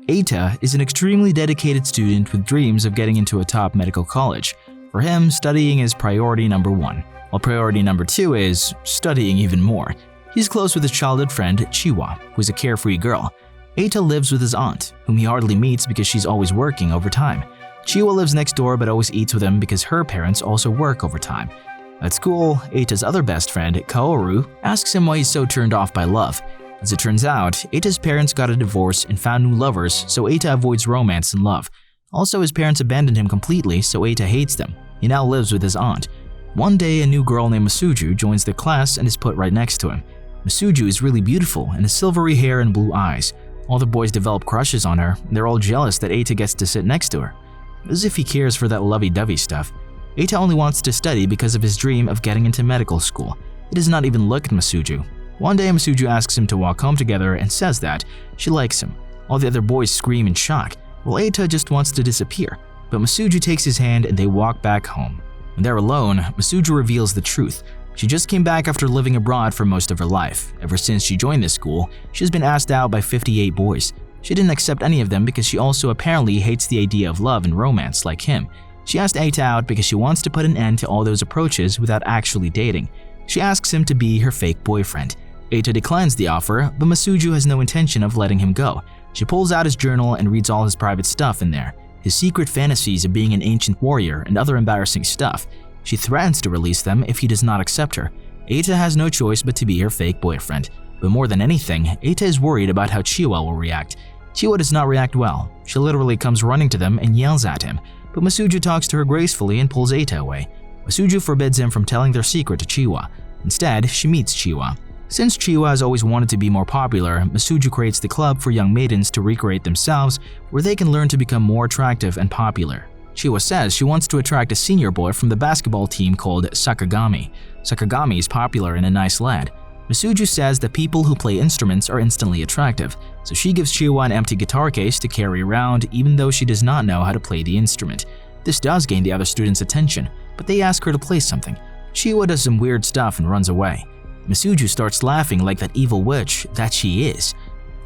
Eita is an extremely dedicated student with dreams of getting into a top medical college. For him, studying is priority number 1, while priority number 2 is studying even more. He's close with his childhood friend, Chee-Waa, who is a carefree girl. Eita lives with his aunt, whom he hardly meets because she's always working overtime. Chee-Waa lives next door but always eats with him because her parents also work overtime. At school, Eita's other best friend, Kaoru, asks him why he's so turned off by love. As it turns out, Eita's parents got a divorce and found new lovers, so Eita avoids romance and love. Also, his parents abandoned him completely, so Eita hates them. He now lives with his aunt. One day, a new girl named Masuju joins the class and is put right next to him. Masuju is really beautiful and has silvery hair and blue eyes. All the boys develop crushes on her, and they're all jealous that Eita gets to sit next to her. As if he cares for that lovey-dovey stuff. Eita only wants to study because of his dream of getting into medical school. He does not even look at Masuju. One day, Masuju asks him to walk home together and says that she likes him. All the other boys scream in shock, while Eita just wants to disappear. But Masuju takes his hand and they walk back home. When they're alone, Masuju reveals the truth. She just came back after living abroad for most of her life. Ever since she joined this school, she's been asked out by 58 boys. She didn't accept any of them because she also apparently hates the idea of love and romance like him. She asked Eita out because she wants to put an end to all those approaches without actually dating. She asks him to be her fake boyfriend. Eita declines the offer, but Masuju has no intention of letting him go. She pulls out his journal and reads all his private stuff in there. His secret fantasies of being an ancient warrior and other embarrassing stuff. She threatens to release them if he does not accept her. Eita has no choice but to be her fake boyfriend. But more than anything, Eita is worried about how Chee-Waa will react. Chee-Waa does not react well. She literally comes running to them and yells at him. But Masuju talks to her gracefully and pulls Eita away. Masuju forbids him from telling their secret to Chee-Waa. Instead, she meets Chee-Waa. Since Chee-Waa has always wanted to be more popular, Masuju creates the club for young maidens to recreate themselves where they can learn to become more attractive and popular. Chee-Waa says she wants to attract a senior boy from the basketball team called Sakagami. Sakagami is popular and a nice lad. Masuju says that people who play instruments are instantly attractive, so she gives Chee-Waa an empty guitar case to carry around even though she does not know how to play the instrument. This does gain the other students' attention, but they ask her to play something. Chee-Waa does some weird stuff and runs away. Masuju starts laughing like that evil witch that she is.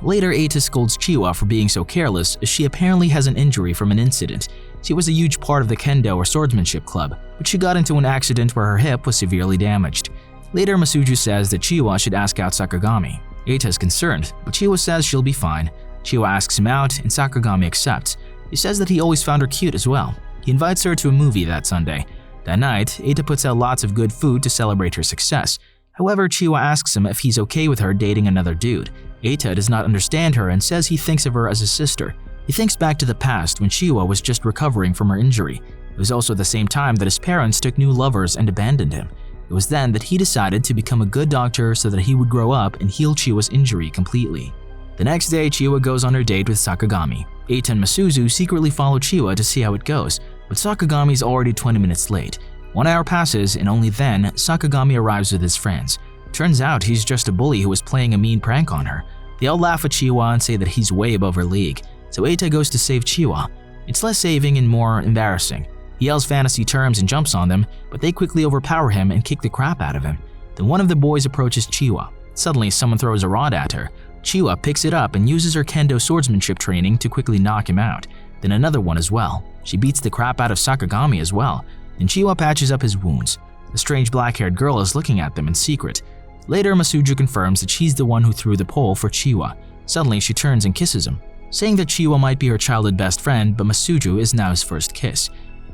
Later, Eita scolds Chee-Waa for being so careless as she apparently has an injury from an incident. She was a huge part of the kendo or swordsmanship club, but she got into an accident where her hip was severely damaged. Later, Masuju says that Chee-Waa should ask out Sakagami. Eita is concerned, but Chee-Waa says she'll be fine. Chee-Waa asks him out and Sakagami accepts. He says that he always found her cute as well. He invites her to a movie that Sunday. That night, Eita puts out lots of good food to celebrate her success. However, Chee-Waa asks him if he's okay with her dating another dude. Eita does not understand her and says he thinks of her as a sister. He thinks back to the past when Chee-Waa was just recovering from her injury. It was also the same time that his parents took new lovers and abandoned him. It was then that he decided to become a good doctor so that he would grow up and heal Chee-Waa's injury completely. The next day, Chee-Waa goes on her date with Sakagami. Eita and Masuzu secretly follow Chee-Waa to see how it goes, but Sakagami is already 20 minutes late. 1 hour passes and only then, Sakagami arrives with his friends. Turns out he's just a bully who was playing a mean prank on her. They all laugh at Chee-Waa and say that he's way above her league, so Eita goes to save Chee-Waa. It's less saving and more embarrassing. He yells fantasy terms and jumps on them, but they quickly overpower him and kick the crap out of him. Then one of the boys approaches Chee-Waa. Suddenly, someone throws a rod at her. Chee-Waa picks it up and uses her kendo swordsmanship training to quickly knock him out. Then another one as well. She beats the crap out of Sakagami as well. Then Chee-Waa patches up his wounds. The strange black-haired girl is looking at them in secret. Later, Masuju confirms that she's the one who threw the pole for Chee-Waa. Suddenly, she turns and kisses him, saying that Chee-Waa might be her childhood best friend, but Masuju is now his first kiss.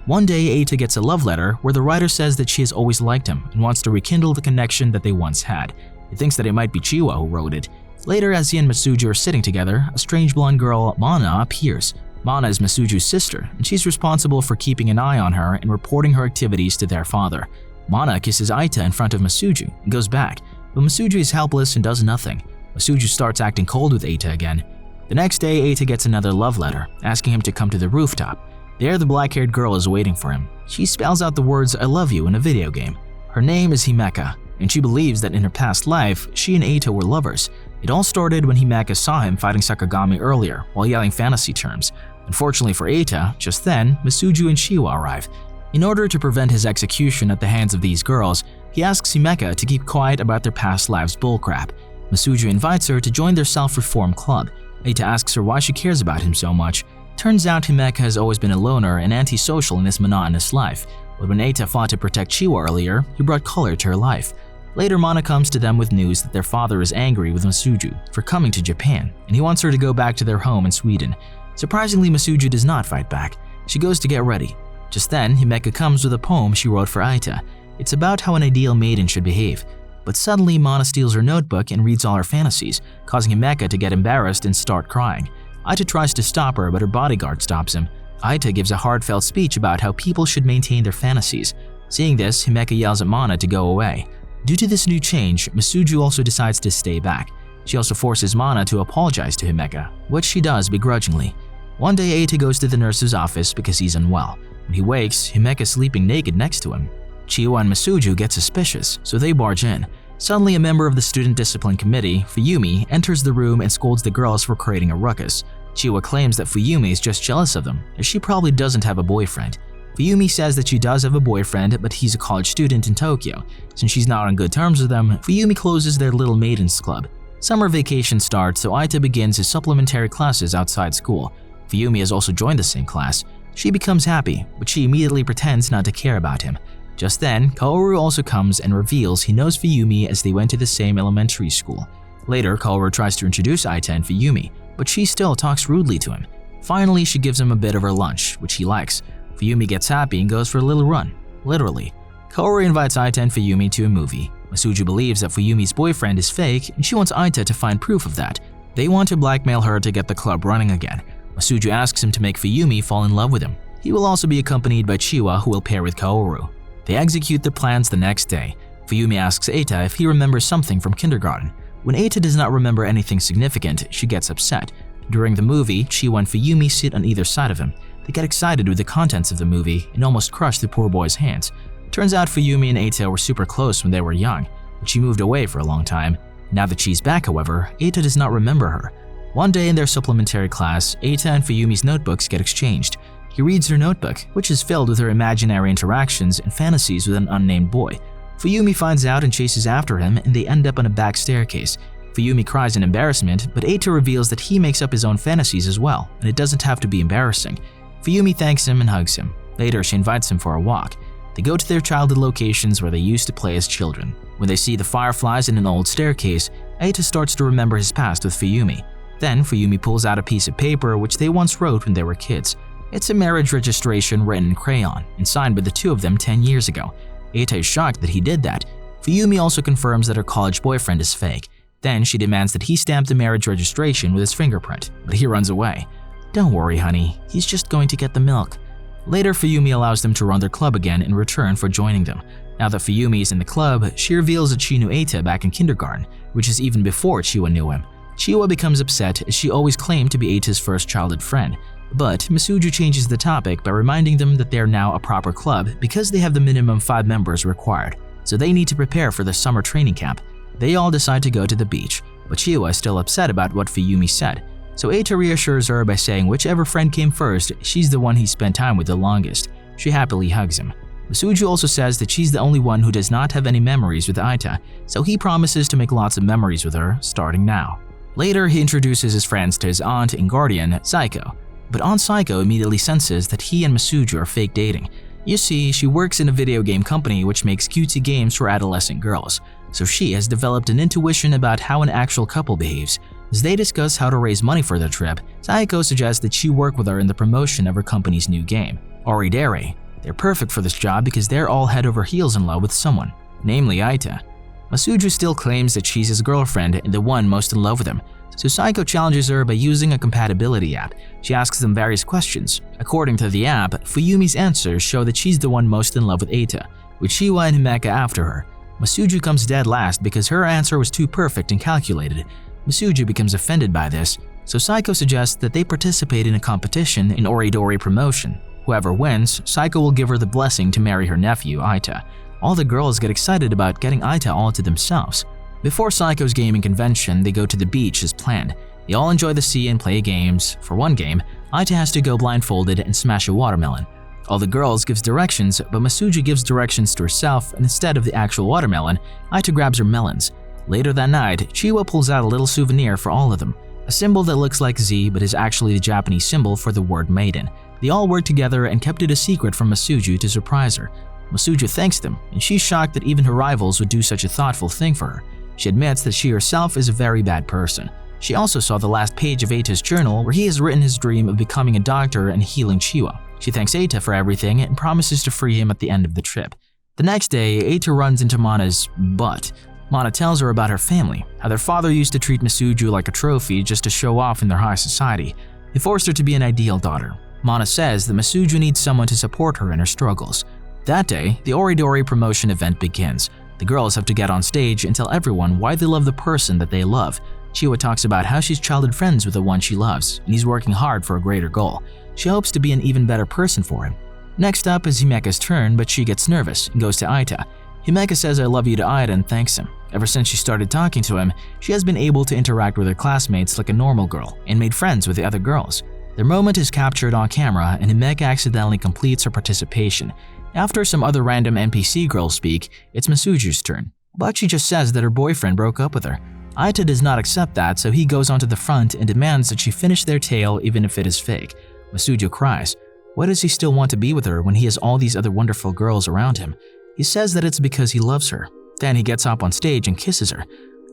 One day, Eita gets a love letter where the writer says that she has always liked him and wants to rekindle the connection that they once had. He thinks that it might be Chee-Waa who wrote it. Later, as he and Masuju are sitting together, a strange blonde girl, Mana, appears. Mana is Masuju's sister, and she's responsible for keeping an eye on her and reporting her activities to their father. Mana kisses Eita in front of Masuju and goes back, but Masuju is helpless and does nothing. Masuju starts acting cold with Eita again. The next day, Eita gets another love letter, asking him to come to the rooftop. There, the black-haired girl is waiting for him. She spells out the words "I love you" in a video game. Her name is Himeka, and she believes that in her past life, she and Eita were lovers. It all started when Himeka saw him fighting Sakagami earlier while yelling fantasy terms. Unfortunately for Eita, just then, Masuju and Chee-Waa arrive. In order to prevent his execution at the hands of these girls, he asks Himeka to keep quiet about their past lives bullcrap. Masuju invites her to join their self-reform club. Eita asks her why she cares about him so much. Turns out Himeka has always been a loner and antisocial in his monotonous life, but when Eita fought to protect Chee-Waa earlier, he brought color to her life. Later, Mana comes to them with news that their father is angry with Masuju for coming to Japan, and he wants her to go back to their home in Sweden. Surprisingly, Masuju does not fight back. She goes to get ready. Just then, Himeka comes with a poem she wrote for Eita. It's about how an ideal maiden should behave. But suddenly, Mana steals her notebook and reads all her fantasies, causing Himeka to get embarrassed and start crying. Eita tries to stop her, but her bodyguard stops him. Eita gives a heartfelt speech about how people should maintain their fantasies. Seeing this, Himeka yells at Mana to go away. Due to this new change, Masuju also decides to stay back. She also forces Mana to apologize to Himeka, which she does begrudgingly. One day, Eita goes to the nurse's office because he's unwell. When he wakes, Himeka is sleeping naked next to him. Chee-Waa and Masuju get suspicious, so they barge in. Suddenly, a member of the student discipline committee, Fuyumi, enters the room and scolds the girls for creating a ruckus. Chee-Waa claims that Fuyumi is just jealous of them, as she probably doesn't have a boyfriend. Fuyumi says that she does have a boyfriend, but he's a college student in Tokyo. Since she's not on good terms with them, Fuyumi closes their little maidens club. Summer vacation starts, so Eita begins his supplementary classes outside school. Fuyumi has also joined the same class. She becomes happy, but she immediately pretends not to care about him. Just then, Kaoru also comes and reveals he knows Fuyumi as they went to the same elementary school. Later, Kaoru tries to introduce Eita and Fuyumi, but she still talks rudely to him. Finally, she gives him a bit of her lunch, which he likes. Fuyumi gets happy and goes for a little run, literally. Kaoru invites Eita and Fuyumi to a movie. Masuju believes that Fuyumi's boyfriend is fake, and she wants Eita to find proof of that. They want to blackmail her to get the club running again. Masuju asks him to make Fuyumi fall in love with him. He will also be accompanied by Chee-Waa, who will pair with Kaoru. They execute their plans the next day. Fuyumi asks Eita if he remembers something from kindergarten. When Eita does not remember anything significant, she gets upset. During the movie, Chee-Waa and Fuyumi sit on either side of him. They get excited with the contents of the movie and almost crush the poor boy's hands. Turns out Fuyumi and Eita were super close when they were young, but she moved away for a long time. Now that she's back, however, Eita does not remember her. One day in their supplementary class, Eita and Fuyumi's notebooks get exchanged. He reads her notebook, which is filled with her imaginary interactions and fantasies with an unnamed boy. Fuyumi finds out and chases after him, and they end up on a back staircase. Fuyumi cries in embarrassment, but Eita reveals that he makes up his own fantasies as well, and it doesn't have to be embarrassing. Fuyumi thanks him and hugs him. Later, she invites him for a walk. They go to their childhood locations where they used to play as children. When they see the fireflies in an old staircase, Eita starts to remember his past with Fuyumi. Then, Fuyumi pulls out a piece of paper which they once wrote when they were kids. It's a marriage registration written in crayon and signed by the two of them 10 years ago. Eita is shocked that he did that. Fuyumi also confirms that her college boyfriend is fake. Then she demands that he stamp the marriage registration with his fingerprint, but he runs away. "Don't worry, honey, he's just going to get the milk." Later, Fuyumi allows them to run their club again in return for joining them. Now that Fuyumi is in the club, she reveals that she knew Eita back in kindergarten, which is even before Chee-Waa knew him. Chee-Waa becomes upset as she always claimed to be Eita's first childhood friend. But Masuju changes the topic by reminding them that they are now a proper club because they have the minimum 5 members required, so they need to prepare for the summer training camp. They all decide to go to the beach, but Chee-Waa is still upset about what Fuyumi said. So Eita reassures her by saying whichever friend came first, she's the one he spent time with the longest. She happily hugs him. Masuju also says that she's the only one who does not have any memories with Eita, so he promises to make lots of memories with her starting now. Later, he introduces his friends to his aunt and guardian, Psycho. But Aunt Psycho immediately senses that he and Masuju are fake dating. You see, she works in a video game company which makes cutesy games for adolescent girls, so she has developed an intuition about how an actual couple behaves. As they discuss how to raise money for their trip, Psycho suggests that she work with her in the promotion of her company's new game, Oridere. They're perfect for this job because they're all head over heels in love with someone, namely Eita. Masuju still claims that she's his girlfriend and the one most in love with him, so Psycho challenges her by using a compatibility app. She asks them various questions. According to the app, Fuyumi's answers show that she's the one most in love with Eita, with Chee-Waa and Himeka after her. Masuju comes dead last because her answer was too perfect and calculated. Masuju becomes offended by this, so Psycho suggests that they participate in a competition in Oridori promotion. Whoever wins, Psycho will give her the blessing to marry her nephew, Eita. All the girls get excited about getting Eita all to themselves. Before Psycho's gaming convention, they go to the beach as planned. They all enjoy the sea and play games. For one game, Eita has to go blindfolded and smash a watermelon. All the girls gives directions, but Masuju gives directions to herself, and instead of the actual watermelon, Eita grabs her melons. Later that night, Chee-Waa pulls out a little souvenir for all of them. a symbol that looks like Z but is actually the Japanese symbol for the word maiden. They all worked together and kept it a secret from Masuju to surprise her. Masuju thanks them, and she's shocked that even her rivals would do such a thoughtful thing for her. She admits that she herself is a very bad person. She also saw the last page of Eita's journal where he has written his dream of becoming a doctor and healing Chee-Waa. She thanks Eita for everything and promises to free him at the end of the trip. The next day, Eita runs into Mana's butt. Mana tells her about her family, how their father used to treat Masuju like a trophy just to show off in their high society. He forced her to be an ideal daughter. Mana says that Masuju needs someone to support her in her struggles. That day, the Oridori promotion event begins. The girls have to get on stage and tell everyone why they love the person that they love. Chee-Waa talks about how she's childhood friends with the one she loves, and he's working hard for a greater goal. She hopes to be an even better person for him. Next up is Himeka's turn, but she gets nervous and goes to Eita. Himeka says I love you to Eita and thanks him. Ever since she started talking to him, she has been able to interact with her classmates like a normal girl and made friends with the other girls. Their moment is captured on camera and Himeka accidentally completes her participation. After some other random NPC girls speak, it's Masuju's turn, but she just says that her boyfriend broke up with her. Eita does not accept that, so he goes onto the front and demands that she finish their tale even if it is fake. Masuju cries. Why does he still want to be with her when he has all these other wonderful girls around him? He says that it's because he loves her. Then he gets up on stage and kisses her.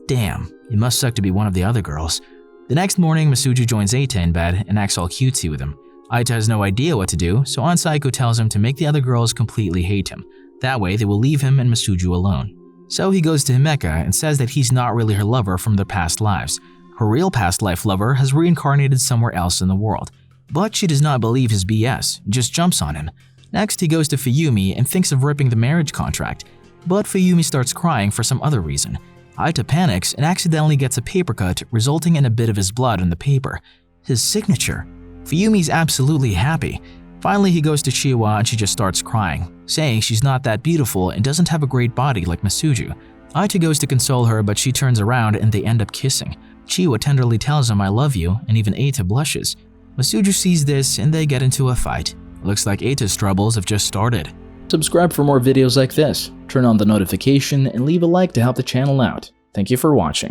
Damn, it must suck to be one of the other girls. The next morning, Masuju joins Eita in bed and acts all cutesy with him. Eita has no idea what to do, so Psycho tells him to make the other girls completely hate him. That way, they will leave him and Masuju alone. So he goes to Himeka and says that he's not really her lover from their past lives. Her real past life lover has reincarnated somewhere else in the world. But she does not believe his BS, just jumps on him. Next, he goes to Fuyumi and thinks of ripping the marriage contract. But Fuyumi starts crying for some other reason. Eita panics and accidentally gets a paper cut, resulting in a bit of his blood on the paper. His signature. Fuyumi's absolutely happy. Finally, he goes to Chee-Waa and she just starts crying, saying she's not that beautiful and doesn't have a great body like Masuju. Eita goes to console her, but she turns around and they end up kissing. Chee-Waa tenderly tells him I love you, and even Eita blushes. Masuju sees this and they get into a fight. Looks like Eita's troubles have just started. Subscribe for more videos like this, turn on the notification, and leave a like to help the channel out. Thank you for watching.